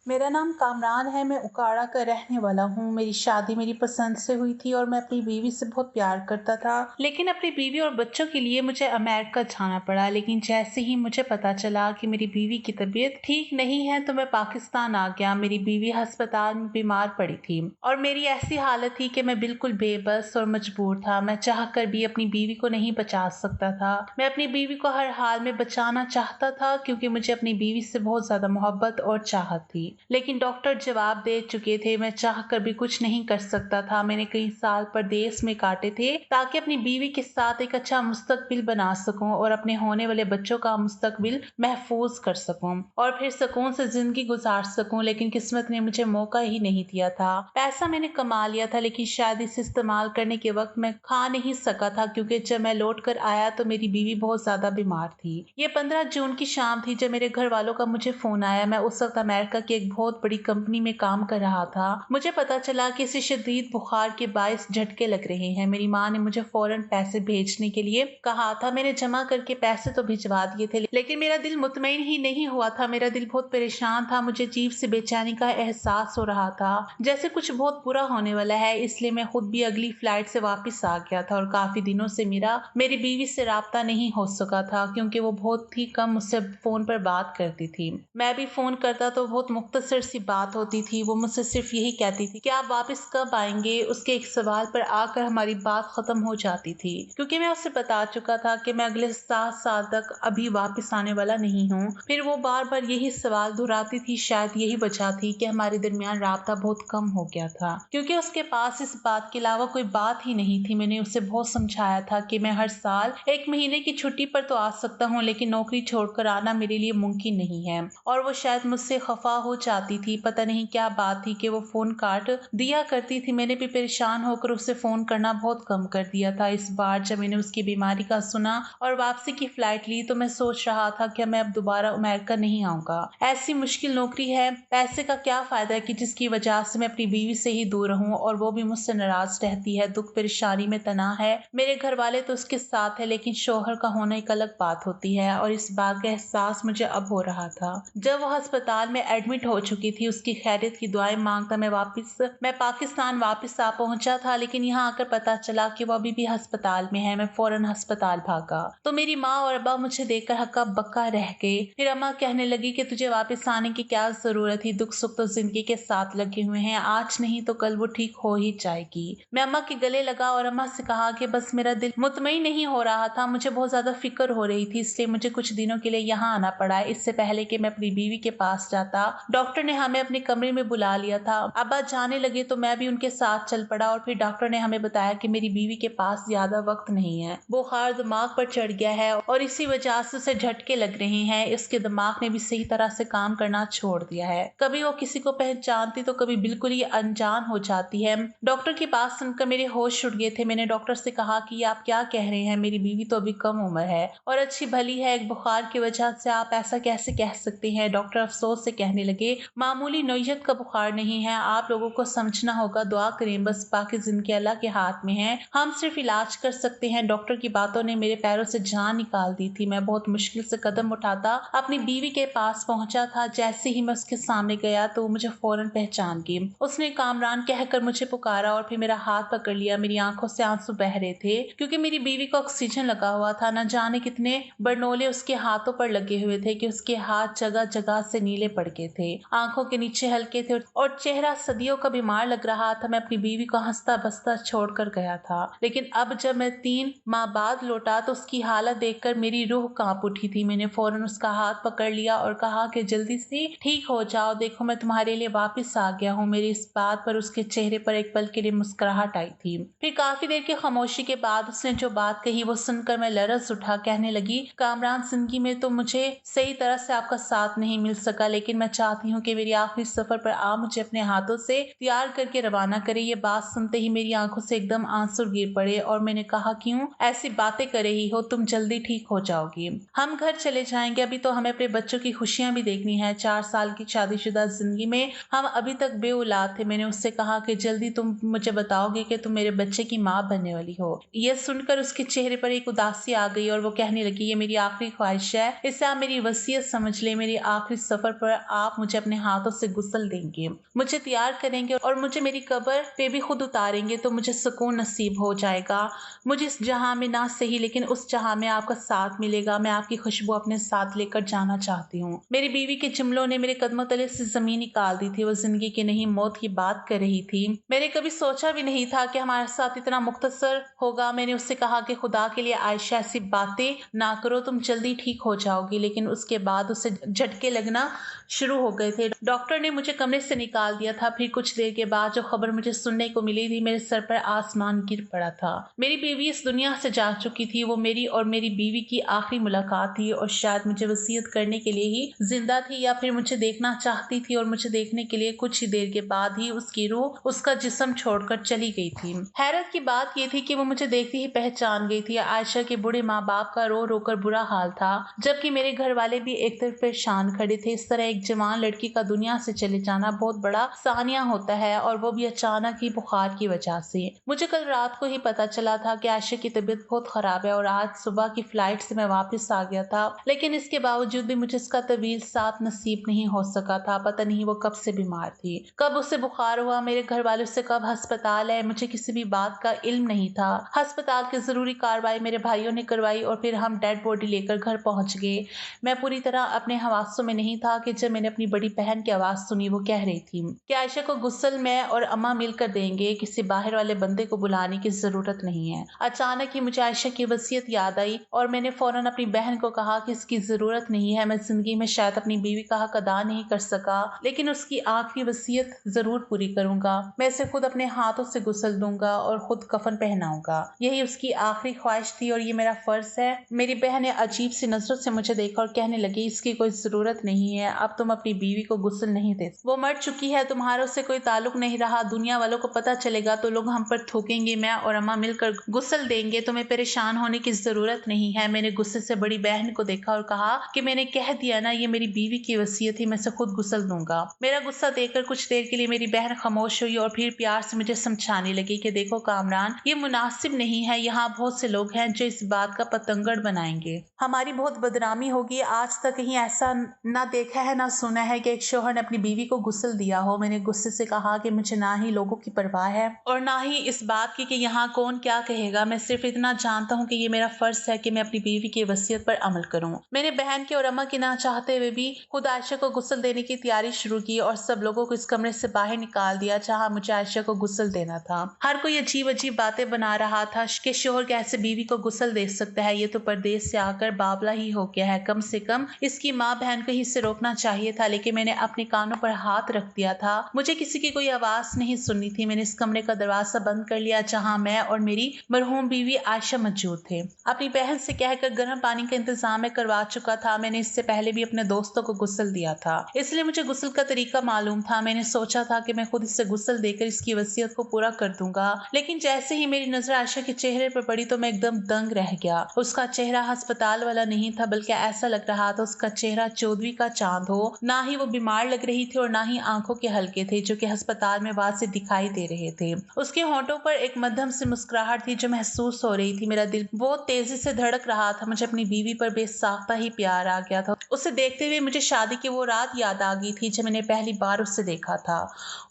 मेरा नाम कामरान है, मैं उकाड़ा का रहने वाला हूँ। मेरी शादी मेरी पसंद से हुई थी और मैं अपनी बीवी से बहुत प्यार करता था। लेकिन अपनी बीवी और बच्चों के लिए मुझे अमेरिका जाना पड़ा। लेकिन जैसे ही मुझे पता चला कि मेरी बीवी की तबीयत ठीक नहीं है तो मैं पाकिस्तान आ गया। मेरी बीवी अस्पताल में बीमार पड़ी थी और मेरी ऐसी हालत थी कि मैं बिल्कुल बेबस और मजबूर था। मैं चाह कर भी अपनी बीवी को नहीं बचा सकता था। मैं अपनी बीवी को हर हाल में बचाना चाहता था क्योंकि मुझे अपनी बीवी से बहुत ज्यादा मोहब्बत और चाहत थी। लेकिन डॉक्टर जवाब दे चुके थे, मैं चाह कर भी कुछ नहीं कर सकता था। मैंने कई साल परदेश में काटे थे ताकि अपनी बीवी के साथ एक अच्छा मुस्तकबिल बना सकूं और अपने होने वाले बच्चों का मुस्तकबिल महफूज कर सकूं और फिर सुकून से जिंदगी गुजार सकूं। लेकिन किस्मत ने मुझे मौका ही नहीं दिया था। पैसा मैंने कमा लिया था लेकिन शायद इसे इस्तेमाल करने के वक्त मैं खा नहीं सका था क्योंकि जब मैं लौट कर आया तो मेरी बीवी बहुत ज्यादा बीमार थी। ये 15 जून की शाम थी जब मेरे घर वालों का मुझे फोन आया। मैं उस वक्त अमेरिका की एक बहुत बड़ी कंपनी में काम कर रहा था। मुझे पता चला कि इसे शदीद बुखार के बायस झटके लग रहे हैं। मेरी माँ ने मुझे फौरन पैसे भेजने के लिए कहा था। मैंने जमा करके पैसे तो भिजवा दिए थे लेकिन मेरा दिल मुतमईन ही नहीं हुआ था। मेरा दिल बहुत परेशान था। मुझे अजीब से बेचैनी का एहसास हो रहा था जैसे कुछ बहुत बुरा होने वाला है। इसलिए मैं खुद भी अगली फ्लाइट से वापस आ गया था और काफी दिनों से मेरी बीवी से राब्ता नहीं हो सका था क्योंकि वो बहुत ही कम मुझसे फोन पर बात करती थी। मैं भी फोन करता तो बहुत मुख्तसर सी बात होती थी। वो मुझसे सिर्फ यही कहती थी कि आप वापस कब आएंगे। उसके एक सवाल पर आकर हमारी बात खत्म हो जाती थी क्योंकि मैं उससे बता चुका था कि मैं अगले 7 साल तक अभी वापस आने वाला नहीं हूँ। फिर वो बार बार यही सवाल दोहराती थी। शायद यही वजह थी कि हमारे दरमियान राब्ता बहुत कम हो गया था क्योंकि उसके पास इस बात के अलावा कोई बात ही नहीं थी। मैंने उसे बहुत समझाया था कि मैं हर साल 1 महीने की छुट्टी पर तो आ सकता हूँ लेकिन नौकरी छोड़कर आना मेरे लिए मुमकिन नहीं है। और वो शायद मुझसे खफा हो जाती थी। पता नहीं क्या बात थी कि वो फोन काट दिया करती थी। मैंने भी परेशान होकर उसे फोन करना बहुत कम कर दिया था। इस बार जब मैंने उसकी बीमारी का सुना और वापसी की फ्लाइट ली तो मैं सोच रहा था कि मैं अब दोबारा अमेरिका नहीं आऊंगा। ऐसी मुश्किल नौकरी है, पैसे का क्या फायदा है कि जिसकी वजह से मैं अपनी बीवी से ही दूर रहूं और वो भी मुझसे नाराज रहती है। दुख परेशानी में तना है। मेरे घर वाले तो उसके साथ है लेकिन शौहर का होना एक अलग बात होती है और इस बात का एहसास मुझे अब हो रहा था। जब वो अस्पताल में एडमिट हो चुकी थी उसकी खैरियत की दुआएं मांगता मैं पाकिस्तान वापस आ पहुंचा था। लेकिन यहाँ आकर पता चला कि वो अभी भी अस्पताल में है। मैं फौरन अस्पताल भागा तो मेरी माँ और अब्बा मुझे देखकर हक्का बक्का रह गए। फिर अम्मा कहने लगी कि तुझे वापस आने की क्या जरूरत थी, दुख सुख तो जिंदगी के साथ लगे हुए हैं, आज नहीं तो कल वो ठीक हो ही जाएगी। मैं अम्मा के गले लगा और अम्मा से कहा कि बस मेरा दिल मुतमईन नहीं हो रहा था। मुझे बहुत ज्यादा फिक्र हो रही थी इसलिए मुझे कुछ दिनों के लिए यहाँ आना पड़ा। इससे पहले कि मैं अपनी बीवी के पास जाता डॉक्टर ने हमें अपने कमरे में बुला लिया था। अब्बा जाने लगे तो मैं भी उनके साथ चल पड़ा और फिर डॉक्टर ने हमें बताया कि मेरी बीवी के पास ज्यादा वक्त नहीं है। बुखार दिमाग पर चढ़ गया है और इसी वजह से उसे झटके लग रहे हैं। इसके दिमाग ने भी सही तरह से काम करना छोड़ दिया है। कभी वो किसी को पहचानती तो कभी बिल्कुल ही अनजान हो जाती है। डॉक्टर की बात सुनकर मेरे होश उड़ गए थे। मैंने डॉक्टर से कहा कि आप क्या कह रहे हैं, मेरी बीवी तो अभी कम उम्र है और अच्छी भली है, एक बुखार की वजह से आप ऐसा कैसे कह सकते हैं। डॉक्टर अफसोस से कहने लगे, मामूली नोयत का बुखार नहीं है, आप लोगों को समझना होगा, दुआ करें बस, बाकी जिंदगी अल्लाह के हाथ में है, हम सिर्फ इलाज कर सकते हैं। डॉक्टर की बातों ने मेरे पैरों से जान निकाल दी थी। मैं बहुत मुश्किल से कदम उठाता अपनी बीवी के पास पहुंचा था। जैसे ही मैं उसके सामने गया तो वो मुझे फौरन पहचान गई। उसने कामरान कहकर मुझे पुकारा और फिर मेरा हाथ पकड़ लिया। मेरी आंखों से आंसू बह रहे थे क्योंकि मेरी बीवी को ऑक्सीजन लगा हुआ था। न जाने कितने बरनोले उसके हाथों पर लगे हुए थे कि उसके हाथ जगह जगह से नीले पड़ गए थे, आंखों के नीचे हल्के थे और चेहरा सदियों का बीमार लग रहा था। मैं अपनी बीवी को हंसता बसता छोड़कर गया था लेकिन अब जब मैं 3 माह बाद लौटा तो उसकी हालत देखकर मेरी रूह कांप उठी थी। मैंने फौरन उसका हाथ पकड़ लिया और कहा कि जल्दी से ठीक हो जाओ, देखो मैं तुम्हारे लिए वापस आ गया हूँ। मेरी इस बात पर उसके चेहरे पर एक पल के लिए मुस्कुराहट आई थी। फिर काफी देर की खामोशी के बाद उसने जो बात कही वो सुनकर मैं लरज उठा। कहने लगी, कामरान, जिंदगी में तो मुझे सही तरह से आपका साथ नहीं मिल सका लेकिन मैं चाहती हूँ कि मेरी आखिरी सफर पर आप मुझे अपने हाथों से तैयार करके रवाना करे। ये बात सुनते ही मेरी आंखों से एकदम आंसू गिर पड़े और मैंने कहा, क्यों ऐसी बातें कर रही हो, तुम जल्दी ठीक हो जाओगी, हम घर चले जाएंगे, अभी तो हमें अपने बच्चों की खुशियां भी देखनी है। 4 साल की शादीशुदा जिंदगी में हम अभी तक बेऔलाद थे। मैंने उससे कहा कि जल्दी तुम मुझे बताओगे कि तुम मेरे बच्चे की माँ बनने वाली हो। यह सुनकर उसके चेहरे पर एक उदासी आ गई और वो कहने लगी, ये मेरी आखिरी ख्वाहिश है, इससे आप मेरी वसीयत समझ ले, मेरी आखिरी सफर पर आप मुझे मुझे अपने हाथों से गुस्ल देंगे, मुझे तैयार करेंगे और मुझे मेरी कब्र पे भी खुद उतारेंगे तो मुझे सुकून नसीब हो जाएगा। मुझे इस जहां में ना सही लेकिन उस जहां में आपका साथ मिलेगा। मैं आपकी खुशबू अपने साथ लेकर जाना चाहती हूँ। मेरी बीवी के जुमलों ने मेरे कदमों तले से जमीन निकाल दी थी। वो जिंदगी की नहीं मौत की बात कर रही थी। मैंने कभी सोचा भी नहीं था कि हमारे साथ इतना मुख्तसर होगा। मैंने उससे कहा कि खुदा के लिए आयशा ऐसी बातें ना करो, तुम जल्दी ठीक हो जाओगी। लेकिन उसके बाद उसे झटके लगना शुरू हो गए थे। डॉक्टर ने मुझे कमरे से निकाल दिया था। फिर कुछ देर के बाद जो खबर मुझे सुनने को मिली थी, मेरे सर पर आसमान गिर पड़ा था। मेरी बीवी इस दुनिया से जा चुकी थी। वो मेरी और मेरी बीवी की आखिरी मुलाकात थी और शायद मुझे वसीयत करने के लिए ही जिंदा थी या फिर मुझे देखना चाहती थी और मुझे देखने के लिए कुछ ही देर के बाद ही उसकी रूह उसका जिस्म छोड़कर चली गई थी। हैरत की बात यह थी कि वो मुझे देखते ही पहचान गई थी। आयशा के बूढ़े माँ बाप का रो रो कर बुरा हाल था, जबकि मेरे घर वाले भी एक तरफ परेशान खड़े थे। इस तरह एक जवान लड़की का दुनिया से चले जाना बहुत बड़ा सानिया होता है, और वो भी अचानक ही बुखार की वजह से। मुझे कल रात को ही पता चला था कि आयशा की तबीयत बहुत खराब है और आज सुबह की फ्लाइट से मैं वापस आ गया था, लेकिन इसके बावजूद भी मुझे इसका तवील साथ नसीब नहीं हो सका था। पता नहीं वो कब से बीमार थी, कब उसे बुखार हुआ, मेरे घर वालों से कब अस्पताल है, मुझे किसी भी बात का इल्म नहीं था। अस्पताल की जरूरी कार्रवाई मेरे भाइयों ने करवाई और फिर हम डेड बॉडी लेकर घर पहुंच गए। मैं पूरी तरह अपने हवासों में नहीं था कि जब मैंने अपनी बड़ी बहन की आवाज सुनी। वो कह रही थी कि आयशा को गुस्ल मैं और अम्मा मिलकर देंगे, किसी बाहर वाले बंदे को बुलाने की जरूरत नहीं है। अचानक ही मुझे आयशा की वसीयत याद आई और मैंने फौरन अपनी बहन को कहा कि इसकी जरूरत नहीं है। मैं जिंदगी में शायद अपनी बीवी का हक अदा नहीं कर सका, लेकिन उसकी आखिरी वसीयत जरूर पूरी करूंगा। मैं इसे खुद अपने हाथों से गुस्ल दूंगा और खुद कफन पहनाऊंगा। यही उसकी आखिरी ख्वाहिश थी और ये मेरा फर्ज है। मेरी बहन ने अजीब सी नजरों से मुझे देखा और कहने लगी, इसकी कोई जरूरत नहीं है, अब तुम अपनी बीवी को गुस्ल नहीं दे, वो मर चुकी है, तुम्हारा उससे कोई ताल्लुक नहीं रहा। दुनिया वालों को पता चलेगा तो लोग हम पर थूकेंगे। मैं और अम्मा मिलकर गुस्ल देंगे, तुम्हें परेशान होने की जरूरत नहीं है। मैंने गुस्से से बड़ी बहन को देखा और कहा कि मैंने कह दिया ना, ये मेरी बीवी की वसीयत थी, मैं इसे खुद गुस्ल दूंगा। मेरा गुस्सा देखकर कुछ देर के लिए मेरी बहन खामोश हुई और फिर प्यार से मुझे समझाने लगी कि देखो कामरान, ये मुनासिब नहीं है। यहाँ बहुत से लोग हैं जो इस बात का पतंगड़ बनाएंगे, हमारी बहुत बदनामी होगी। आज तक कहीं ऐसा ना देखा है ना सुना है कि एक शोहर ने अपनी बीवी को गुस्ल दिया हो। मैंने गुस्से से कहा कि मुझे ना ही लोगों की परवाह है और ना ही इस बात की कि यहाँ कौन क्या कहेगा। मैं सिर्फ इतना जानता हूँ कि ये मेरा फर्ज है कि मैं अपनी बीवी की वसीयत पर अमल करूँ। मैंने बहन के और अम्मा के ना चाहते हुए भी खुद आयशा को गुस्ल देने की तैयारी शुरू की और सब लोगों को इस कमरे से बाहर निकाल दिया जहाँ मुझे आयशा को गुस्ल देना था। हर कोई अजीब अजीब बातें बना रहा था कि शोहर कैसे बीवी को गुस्ल दे सकता है, ये तो परदेश से आकर बावला ही हो गया है। कम से कम इसकी माँ बहन को ही इसे रोकना चाहिए था, लेकिन मैंने अपने कानों पर हाथ रख दिया था। मुझे किसी की कोई आवाज नहीं सुननी थी। मैंने इस कमरे का दरवाजा बंद कर लिया जहाँ मैं और मेरी मरहूम बीवी आयशा मौजूद थे। अपनी बहन से कहकर गर्म पानी का इंतजाम मैं करवा चुका था। मैंने इससे पहले भी अपने दोस्तों को गुस्ल दिया था, इसलिए मुझे गुस्ल का तरीका मालूम था। मैंने सोचा था कि मैं खुद इससे गुस्ल देकर इसकी वसीयत को पूरा कर दूंगा, लेकिन जैसे ही मेरी नजर आयशा के चेहरे पर पड़ी तो मैं एकदम दंग रह गया। उसका चेहरा अस्पताल वाला नहीं था, बल्कि ऐसा लग रहा था उसका चेहरा चौदहवीं का चांद हो। ना ही वो बीमार लग रही थी और ना ही आंखों के हल्के थे जो कि अस्पताल में वाज़ेह दिखाई दे रहे थे। उसके होंठों पर एक मध्यम सी मुस्कुराहट थी जो महसूस हो रही थी। मेरा दिल बहुत तेजी से धड़क रहा था। मुझे अपनी बीवी पर बेसाख्ता ही प्यार आ गया था। उसे देखते हुए मुझे शादी की वो रात याद आ गई थी जब मैंने पहली बार उसे देखा था।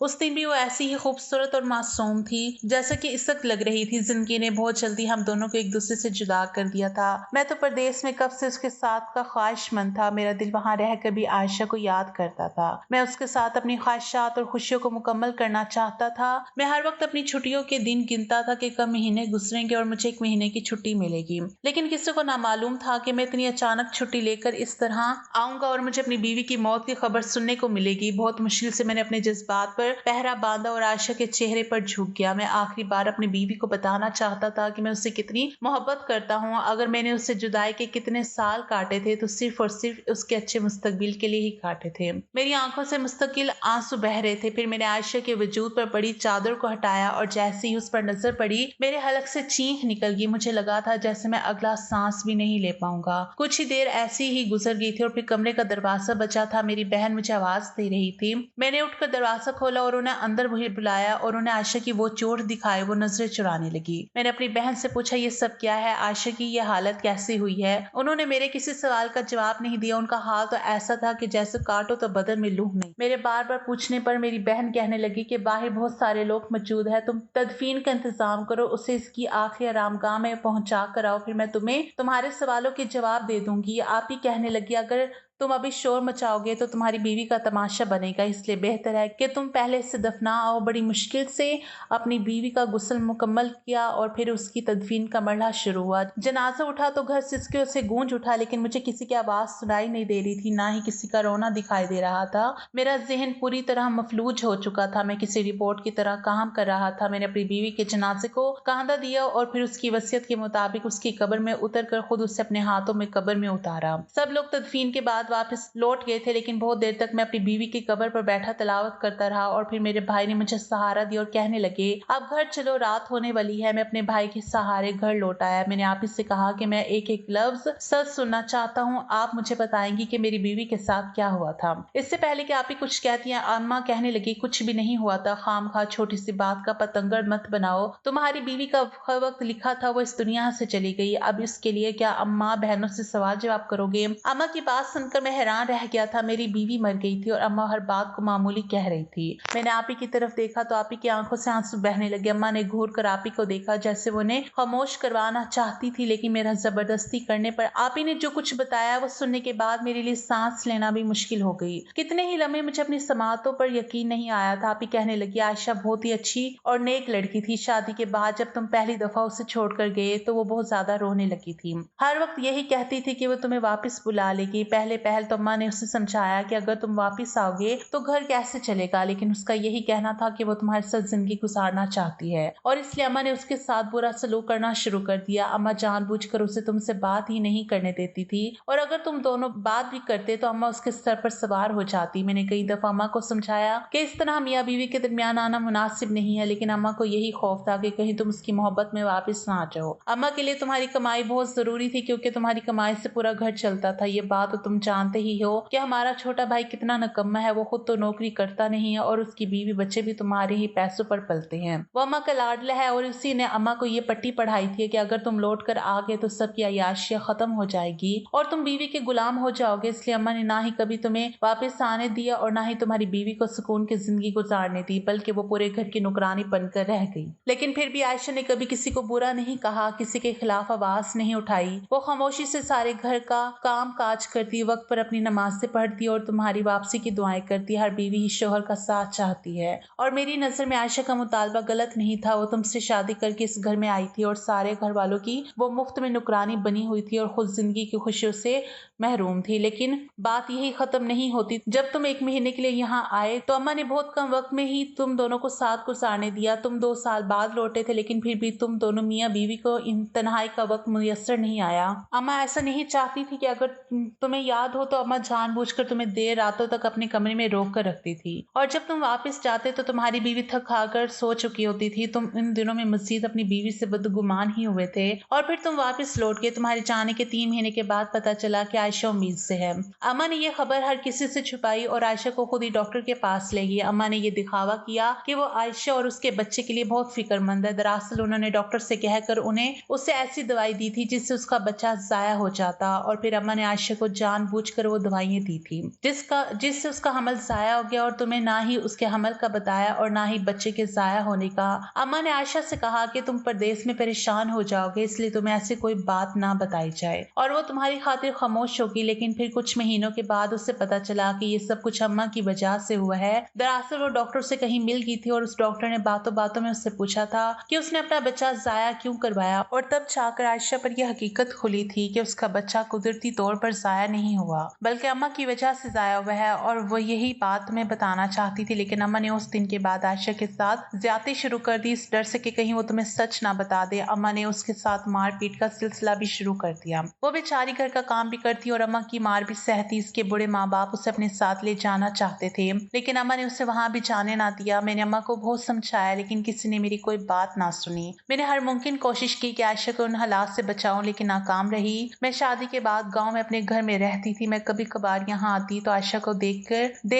उस दिन भी वो ऐसी ही खूबसूरत और मासूम थी जैसा कि इस वक्त लग रही थी। जिंदगी ने बहुत जल्दी हम दोनों को एक दूसरे से जुदा कर दिया था। मैं तो परदेश में कब से उसके साथ का ख्वाहिशमंद था। मेरा दिल वहां रह कर भी आयशा को याद करता था। मैं उसके साथ अपनी ख्वाहिशात और खुशियों को मुकम्मल करना चाहता था। मैं हर वक्त अपनी छुट्टियों के दिन गिनता था कि कब महीने गुजरेंगे और मुझे एक महीने की छुट्टी मिलेगी, लेकिन किसी को ना मालूम था कि मैं इतनी अचानक छुट्टी लेकर इस तरह आऊंगा और मुझे अपनी बीवी की मौत की खबर सुनने को मिलेगी। बहुत मुश्किल से मैंने अपने जज्बात पर पहरा बांधा और आयशा के चेहरे पर झुक गया। मैं आखिरी बार अपनी बीवी को बताना चाहता था कि मैं उससे कितनी मोहब्बत करता हूँ। अगर मैंने उससे जुदाई के कितने साल काटे थे तो सिर्फ और सिर्फ उसके अच्छे मुस्तकबिल के लिए ही काटे थे। मेरी आंखों से मुस्तकिल आंसू बह रहे थे। फिर मैंने आयशा के वजूद पर पड़ी चादर को हटाया और जैसे ही उस पर नजर पड़ी मेरे हलक से चीख निकल गई। मुझे लगा था जैसे मैं अगला सांस भी नहीं ले पाऊंगा। कुछ ही देर ऐसी ही गुजर गई थी और फिर कमरे का दरवाजा बचा था। मेरी बहन मुझे आवाज दे रही थी। मैंने उठकर दरवाजा खोला और उन्हें अंदर बुलाया और उन्हें आयशा की वो चोट दिखाई। वो नजरें चुराने लगी। मैंने अपनी बहन से पूछा, ये सब क्या है? आयशा की ये हालत कैसे हुई है? उन्होंने मेरे किसी सवाल का जवाब नहीं दिया। उनका हाल तो ऐसा था कि जैसे काट काटो तो बदन में लूह नहीं। मेरे बार बार पूछने पर मेरी बहन कहने लगी कि बाहर बहुत सारे लोग मौजूद है, तुम तदफीन का इंतजाम करो, उसे इसकी आखिरी आरामगाह में पहुंचा कर आओ, फिर मैं तुम्हें तुम्हारे सवालों के जवाब दे दूंगी। आप ही कहने लगी, अगर तुम अभी शोर मचाओगे तो तुम्हारी बीवी का तमाशा बनेगा, इसलिए बेहतर है कि तुम पहले से दफना आओ। बड़ी मुश्किल से अपनी बीवी का गुस्ल मुकम्मल किया और फिर उसकी तदफीन का मरहला शुरू हुआ। जनाजा उठा तो घर सिसकियों से गूंज उठा, लेकिन मुझे किसी की आवाज सुनाई नहीं दे रही थी, ना ही किसी का रोना दिखाई दे रहा था। मेरा जहन पूरी तरह मफलूज हो चुका था, मैं किसी रिपोर्ट की तरह काम कर रहा था। मैंने अपनी बीवी के जनाजे को कांधा दिया और फिर उसकी वसीयत के मुताबिक उसकी कब्र में उतर कर खुद उसे अपने हाथों में कब्र में उतारा। सब लोग तदफीन के बाद वापस लौट गए थे, लेकिन बहुत देर तक मैं अपनी बीवी की कब्र पर बैठा तलावत करता रहा और फिर मेरे भाई ने मुझे सहारा दिया और कहने लगे, अब घर चलो, रात होने वाली है। मैं अपने भाई के सहारे घर लौट आया। मैंने आप ही से कहा कि मैं एक एक लफ्ज सच सुनना चाहता हूँ, आप मुझे बताएंगी कि मेरी बीवी के साथ क्या हुआ था। इससे पहले कि आप ही कुछ कहती हैं, अम्मा कहने लगी, कुछ भी नहीं हुआ था, खामखा छोटी सी बात का पतंगड़ मत बनाओ। तुम्हारी बीवी का वक्त लिखा था वो इस दुनिया से चली गई, अब इसके लिए क्या अम्मा बहनों से सवाल जवाब करोगे? अम्मा की बात सुनकर मैं हैरान रह गया था। मेरी बीवी मर गई थी और अम्मा हर बात को मामूली कह रही थी। मैंने आप ही की तरफ देखा तो आप ही की आंखों से आंसू बहने लगे। अम्मा ने घूर कर आप ही को देखा, जैसे वो उन्हें खामोश करवाना चाहती थी, लेकिन मेरा जबरदस्ती करने पर आप ही ने जो कुछ बताया वो सुनने के बाद मेरे लिए सांस लेना भी मुश्किल हो गई। कितने ही लम्हे मुझे अपनी समातों पर यकीन नहीं आया था। आप ही कहने लगी, आयशा बहुत ही अच्छी और नेक लड़की थी। शादी के बाद जब तुम पहली दफा उसे छोड़कर गए तो वो बहुत ज्यादा रोने लगी थी। हर वक्त यही कहती थी कि वो तुम्हें वापस बुला लेगी। पहले तो अम्मा ने उसे समझाया कि अगर तुम वापस आओगे तो घर कैसे चलेगा, लेकिन उसका यही कहना था कि वो तुम्हारे साथ जिंदगी गुजारना चाहती है और इसलिए अम्मा ने उसके साथ बुरा सलूक करना शुरू कर दिया। अम्मा जानबूझकर उसे तुमसे बात ही नहीं करने देती थी और अगर तुम दोनों बात भी करते तो अम्मा उसके सर पर सवार हो जाती। मैंने कई दफा अम्मा को समझाया कि इस तरह मियाँ बीवी के दरमियान आना मुनासिब नहीं है, लेकिन अम्मा को यही खौफ था कि कहीं तुम उसकी मोहब्बत में वापस ना आ जाओ। अम्मा के लिए तुम्हारी कमाई बहुत जरूरी थी, क्योंकि तुम्हारी कमाई से पूरा घर चलता था। ये बात तो तुम जानते ही हो कि हमारा छोटा भाई कितना नकम्मा है। वो खुद तो नौकरी करता नहीं है और उसकी बीवी बच्चे भी तुम्हारे ही पैसों पर पलते हैं। वो अम्मा का लाडला है और उसी ने अम्मा को ये पट्टी पढ़ाई थी कि अगर तुम लौट कर आ गए तो सबकी अय्याशियां खत्म हो जाएगी और तुम बीवी के गुलाम हो जाओगे। इसलिए अम्मा ने ना ही कभी तुम्हें वापस आने दिया और ना ही तुम्हारी बीवी को सुकून की जिंदगी गुजारने दी, बल्कि वो पूरे घर की नौकरानी बनकर रह गई। लेकिन फिर भी आयशा ने कभी किसी को बुरा नहीं कहा, किसी के खिलाफ आवाज नहीं उठाई। वो खामोशी से सारे घर का काम काज करती, वक्त पर अपनी नमाज़ें पढ़ती और तुम्हारी वापसी की दुआएं करती। हर बीवी ही शोहर का साथ चाहती है और मेरी नजर में आयशा का मुतालबा गलत नहीं था। वो तुमसे शादी करके इस घर में आई थी और सारे घर वालों की वो मुफ्त में नुकरानी बनी हुई थी और खुद जिंदगी की खुशियों से महरूम थी। लेकिन बात यही खत्म नहीं होती। जब तुम 1 महीने के लिए यहाँ आए तो अम्मा ने बहुत कम वक्त में ही तुम दोनों को साथ गुजारने दिया। तुम 2 साल बाद लौटे थे, लेकिन फिर भी तुम दोनों मियाँ बीवी को इन तन्हाई का वक्त मुयस्सर नहीं आया। अम्मा ऐसा नहीं चाहती थी कि अगर तुम्हें याद हो तो अम्मा जानबूझकर तुम्हें देर रातों तक अपने कमरे में रोक कर रखती थी और जब तुम वापस जाते तो तुम्हारी बीवी थक खाकर सो चुकी होती थी। तुम इन दिनों में मजीद अपनी बीवी से बदगुमान ही हुए थे और फिर तुम वापस लौट गए। तुम्हारे जाने के 3 महीने के बाद पता चला कि आयशा उम्मीद से है। अम्मा ने यह खबर हर किसी से छुपाई और आयशा को खुद ही डॉक्टर के पास ले गई। अम्मा ने यह दिखावा किया कि वो आयशा और उसके बच्चे के लिए बहुत फिक्रमंद है। दरअसल उन्होंने डॉक्टर से कहकर उन्हें उसे ऐसी दवाई दी थी जिससे उसका बच्चा जाया हो जाता और फिर अम्मा ने आयशा को जानबूझकर वो दवाइयां दी थी जिससे उसका हमल जाया हो गया और तुम्हें ना ही उसके हमल का बताया और ना ही बच्चे के जाया होने का। अम्मा ने आयशा से कहा कि तुम परदेश में परेशान हो जाओगे, इसलिए तुम्हें ऐसी कोई बात ना बताई जाए और वो तुम्हारी खातिर खामोश होगी। लेकिन फिर कुछ महीनों के बाद उसे पता चला कि ये सब कुछ अम्मा की वजह से हुआ है। दरअसल वो डॉक्टर से कहीं मिल गई थी और उस डॉक्टर ने बातों बातों में उससे पूछा था कि उसने अपना बच्चा जाया क्यों करवाया और तब जाकर आयशा पर यह हकीकत खुली थी कि उसका बच्चा कुदरती तौर पर जाया नहीं हुआ, बल्कि अम्मा की वजह से जाया हुआ है और वो यही बात तुम्हें बताना चाहती थी। लेकिन अम्मा ने उस दिन के बाद आयशा के साथ ज्यादती शुरू कर दी, इस डर से कि कहीं वो तुम्हें सच ना बता दे। अम्मा ने उसके साथ मारपीट का सिलसिला भी शुरू कर दिया। वो बेचारी घर का काम भी करती और अम्मा की मार भी सहती। इसके बूढ़े माँ बाप उसे अपने साथ ले जाना चाहते थे, लेकिन अम्मा ने उसे वहां भी जाने ना दिया। मैंने अम्मा को बहुत समझाया, लेकिन किसी ने मेरी कोई बात ना सुनी। मैंने हर मुमकिन कोशिश की कि आयशा को उन हालात से बचाऊं, लेकिन नाकाम रही। मैं शादी के बाद गांव में अपने घर में रहती थी। मैं कभी कभार यहाँ आती तो आयशा को देख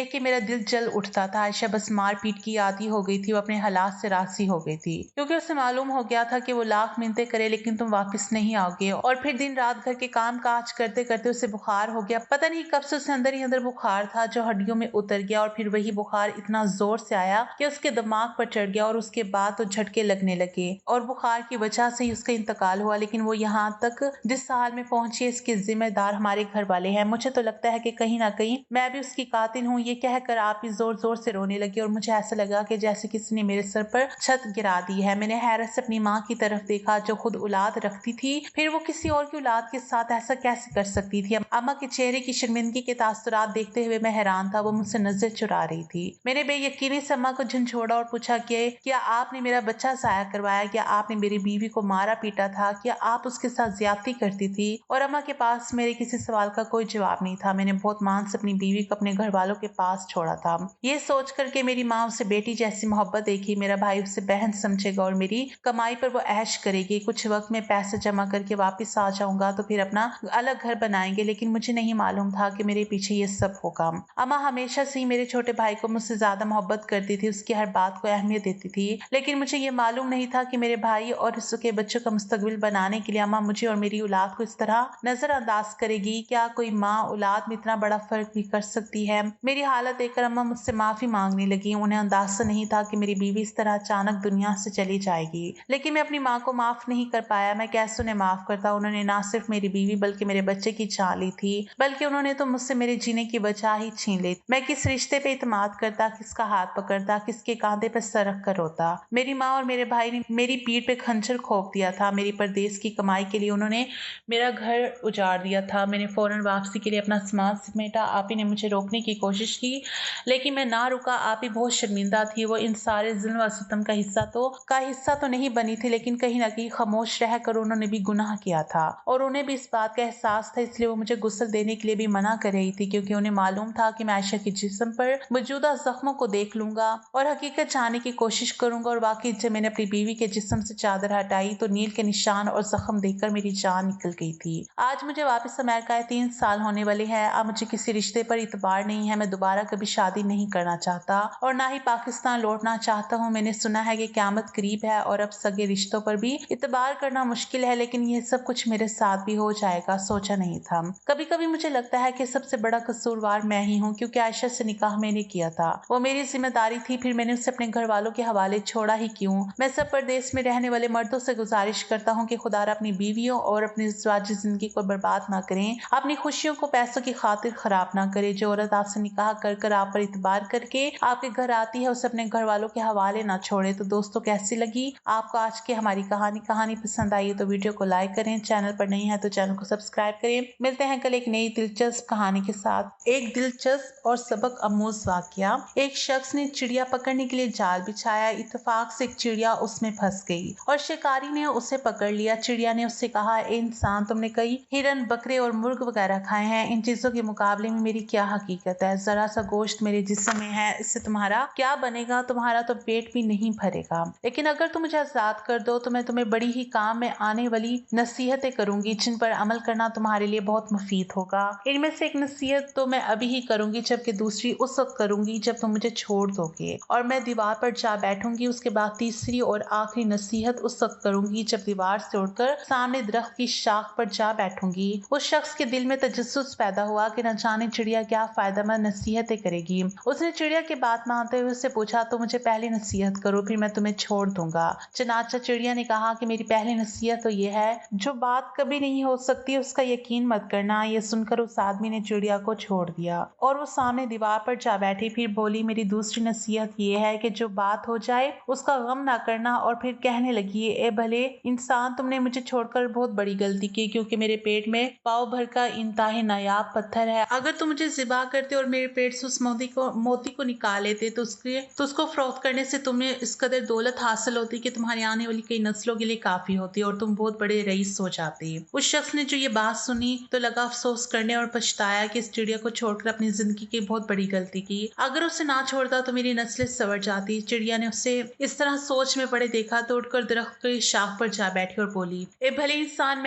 के मेरा दिल जल उठता था। आयशा बस मार पीट की आदी हो गई थी, वो अपने हालात से राजी हो गई थी, क्योंकि उसे मालूम हो गया था कि वो लाख मिन्नतें करे लेकिन तुम वापस नहीं आओगे। और फिर दिन रात घर के काम काज करते करते उसे बुखार हो गया। पता नहीं कब से उसे अंदर ही अंदर बुखार था जो हड्डियों में उतर गया, और फिर वही बुखार इतना जोर से आया कि उसके दिमाग पर चढ़ गया, और उसके बाद तो झटके लगने लगे और बुखार की वजह से ही उसका इंतकाल हुआ। लेकिन वो यहाँ तक जिस हाल में पहुंची है इसके जिम्मेदार हमारे घर वाले हैं। मुझे तो लगता है कि कहीं ना कहीं मैं भी उसकी कातिल हूँ। ये कहकर आप भी जोर जोर से रोने लगी और मुझे ऐसा लगा कि जैसे किसी ने मेरे सर पर छत गिरा दी है। मैंने हैरत से अपनी माँ की तरफ देखा जो खुद औलाद रखती थी, फिर वो किसी और की औलाद के साथ ऐसा कैसे कर सकती थी। अम्मा के चेहरे की शर्मिंदगी के तासुरात देखते हुए मैं हैरान था। वो मुझसे नजर चुरा रही थी। मैंने बेयकीनी से अम्मा को झंझोड़ा और पूछा कि क्या आपने मेरा बच्चा जाया करवाया? क्या आपने मेरी बीवी को मारा पीटा था? क्या आप उसके साथ ज्यादती करती थी? और अम्मा के पास मेरे किसी सवाल का कोई जवाब नहीं था। मैंने बहुत मान से अपनी बीवी को अपने घर वालों के पास छोड़ा था, ये सोच कर के मेरी माँ उसे बेटी जैसी मोहब्बत देखी, मेरा भाई उसे बहन समझेगा और मेरी कमाई पर वो ऐश करेगी। कुछ वक्त में पैसे जमा करके वापस आ जाऊंगा तो फिर अपना अलग घर बनाएंगे। लेकिन मुझे नहीं मालूम था कि मेरे पीछे ये सब होगा। अम्मा हमेशा से ही मेरे छोटे भाई को मुझसे ज्यादा मोहब्बत करती थी, उसकी हर बात को अहमियत देती थी। लेकिन मुझे ये मालूम नहीं था कि मेरे भाई और उसके बच्चों का मुस्तकबिल बनाने के लिए अम्मा मुझे और मेरी औलाद को इस तरह नजरअंदाज करेगी। क्या कोई माँ औलाद में इतना बड़ा फर्क भी कर सकती है? मेरी हालत देखकर अम्मा मुझसे माफी मांगने लगी। उन्हें अंदाजा नहीं था कि मेरी बीवी इस तरह अचानक दुनिया से चली जाएगी। लेकिन मैं अपनी माँ को माफ नहीं कर पाया। मैं कैसे उन्हें माफ करता? उन्होंने ना सिर्फ मेरी बीवी बल्कि मेरे बच्चे की जान ली थी, बल्कि उन्होंने तो मुझसे मेरे जीने की वजह ही छीन ली। मैं किस रिश्ते पे इतमाद करता, किसका हाथ पकड़ता, किसके कांधे पर सर रख कर रोता? मेरी माँ और मेरे भाई ने मेरी पीठ पे खंजर खोप दिया था। मेरी परदेश की कमाई के लिए उन्होंने मेरा घर उजाड़ दिया था। मैंने फौरन वापसी के लिए अपना सामान समेटा। आप ही ने मुझे रोकने की कोशिश की लेकिन मैं ना रुका। आप ही बहुत शर्मिंदा थी। वो इन सारे जुल्म और सितम का हिस्सा तो नहीं बनी थी, लेकिन कहीं ना कहीं खामोश रहकर उन्होंने भी गुनाह किया था और उन्हें भी इस बात का एहसास था। इसलिए वो मुझे गुस्ल देने के लिए भी मना कर रही थी, क्योंकि उन्हें मालूम था कि मैं आयशा के जिस्म पर मौजूदा जख्मों को देख लूंगा और हकीकत जानने की कोशिश करूंगा। और वाकई जब मैंने अपनी बीवी के जिस्म से चादर हटाई तो नील के निशान और जख्म देखकर मेरी जान निकल गई थी। आज मुझे वापस अमेरिका 3 साल होने वाले हैं। अब मुझे किसी रिश्ते पर इतबार नहीं है। मैं दोबारा कभी शादी नहीं करना चाहता और ना ही पाकिस्तान लौटना चाहता हूँ। मैंने सुना है कि क़यामत करीब है और अब सगे रिश्तों पर भी इतबार करना मुश्किल है, लेकिन ये सब कुछ मेरे साथ भी हो जाएगा, सोचा नहीं था। कभी कभी मुझे लगता है कि सबसे बड़ा कसूरवार मैं ही हूँ, क्योंकि आयशा से निकाह मैंने किया था। वो मेरी जिम्मेदारी थी, फिर मैंने उसे अपने घर वालों के हवाले छोड़ा ही क्यों? मैं सब परदेश में रहने वाले मर्दों से गुजारिश करता हूँ कि खुदा अपनी बीवियों और अपनी ज़िंदगी जिंदगी को बर्बाद ना करें, अपनी खुशियों को पैसों की खातिर खराब ना करे। जो औरत आपसे निकाह कर आप पर इतबार करके आपके घर आती है उसे अपने घर वालों के हवाले ना छोड़े। तो दोस्तों, कैसी लगी आपको आज की हमारी कहानी पसंद आई तो वीडियो को लाइक करें, चैनल पर नहीं है तो चैनल को सब्सक्राइब करें। मिलते हैं कल एक नई दिलचस्प कहानी के साथ। एक दिलचस्प और सबक आमूज वाकया। एक शख्स ने चिड़िया पकड़ने के लिए जाल बिछाया। इत्तेफाक से एक चिड़िया उसमें फंस गई और शिकारी ने उसे पकड़ लिया। चिड़िया ने उससे कहा, ए इंसान, तुमने कई हिरन, बकरे और मुर्ग वगैरह खाए हैं, इन चीजों के मुकाबले में मेरी क्या हकीकत है? जरा सा गोश्त मेरे जिस्म में है, इससे तुम्हारा क्या बनेगा? तुम्हारा तो पेट भी नहीं भरेगा। लेकिन अगर तुम मुझे आजाद कर दो तो मैं तुम्हें बड़ी ही काम में आने वाली नसीहतें करूंगी, जिन पर अमल करना तुम्हारे लिए बहुत मुफीद होगा। इनमें से एक नसीहत तो मैं अभी ही करूंगी, जबकि दूसरी उस वक्त करूंगी जब तुम मुझे छोड़ दोगे और मैं दीवार पर जा बैठूंगी। उसके बाद तीसरी और आखिरी नसीहत उस वक्त करूंगी जब दीवार से उड़कर सामने दरख्त की शाख पर जा बैठूंगी। उस शख्स के दिल में तजस्सुस पैदा हुआ कि न जाने चिड़िया क्या फायदेमंद नसीहतें करेगी। उसने चिड़िया की बात मानते हुए उससे पूछा, तो मुझे पहली नसीहत करो, फिर मैं तुम्हें छोड़ दूंगा। चनाचा चिड़िया ने कहा कि मेरी पहली नसीहत तो यह है, जो बात कभी नहीं हो सकती उसका यकीन मत करना। यह सुनकर उस आदमी ने चिड़िया को छोड़ दिया और वो सामने दीवार पर जा बैठी। फिर बोली, मेरी दूसरी नसीहत ये है कि जो बात हो जाए उसका गम ना करना। और फिर कहने लगी, ए भले इंसान, तुमने मुझे छोड़कर बहुत बड़ी गलती की, क्योंकि मेरे पेट में पाव भर का इंतहाई नायाब पत्थर है। अगर तुम मुझे ज़िबा करते और मेरे पेट से उस मोती को निकाल लेते तो उसको फरोख्त करने से तुम्हें इस कदर दौलत हासिल होती कि तुम्हारी आने वाली कई नस्लों के लिए काफी होती और तुम बहुत बड़े रईस हो जाते। उस शख्स ने जो ये बात सुनी तो लगा अफसोस करने और पछताया कि इस चिड़िया को छोड़कर अपनी जिंदगी की बहुत बड़ी गलती की। अगर उसे ना छोड़ता तो मेरी नस्लें सवर जाती। चिड़िया ने उसे इस तरह सोच में पड़े देखा तो उठकर दरख्त की शाख पर जा बैठी और बोली, ए भले इंसान,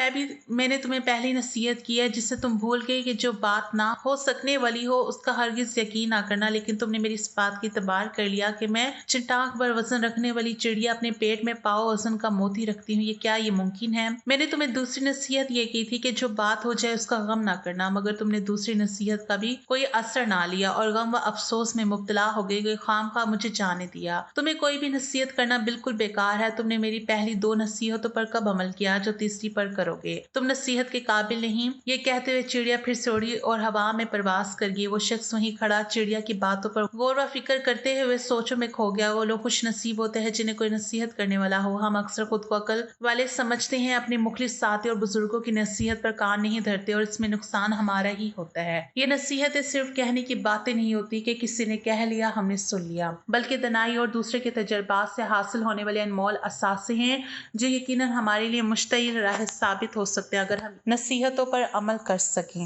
मैंने तुम्हें पहली नसीहत की है जिसे तुम भूल बोल गए कि जो बात ना हो सकने वाली हो उसका हरगिज यकीन ना करना, लेकिन तुमने मेरी इस बात की इतबार कर लिया कि मैं चिंटाक भर वजन रखने वाली चिड़िया अपने पेट में पाव वजन का मोती रखती हूँ। ये क्या ये मुमकिन है? मैंने तुम्हें दूसरी नसीहत ये की थी कि जो बात हो जाए उसका गम ना करना, मगर तुमने दूसरी नसीहत का भी कोई असर ना लिया और गम व अफसोस में मुब्तला हो गई। खामखा मुझे जाने दिया। तुम्हें कोई भी नसीहत करना बिल्कुल बेकार है। तुमने मेरी पहली 2 नसीहतों पर कब अमल किया जो तीसरी पर करोगे? तुम नसीहत के काबिल नहीं। ये कहते हुए चिड़िया फिर से उड़ी और हवा में प्रवास कर गई। वो शख्स वहीं खड़ा चिड़िया की बातों पर गौर व फिक्र करते हुए सोचों में खो गया। वो लोग खुश नसीब होते हैं जिन्हें कोई नसीहत करने वाला हो। हम अक्सर खुद को अकल वाले समझते हैं, अपने मुखलिस साथी और बुजुर्गों की नसीहत पर कान नहीं धरते और इसमें नुकसान हमारा ही होता है। ये नसीहतें सिर्फ कहने की बातें नहीं होती कि किसी ने कह लिया हमने सुन लिया, बल्कि दनाई और दूसरे के तजर्बात से हासिल होने वाले अनमोल असासे हैं जो यकीनन हमारे लिए मुश्तइल राह साबित हो सकते हैं अगर हम नसीहतों पर अमल कर सकें।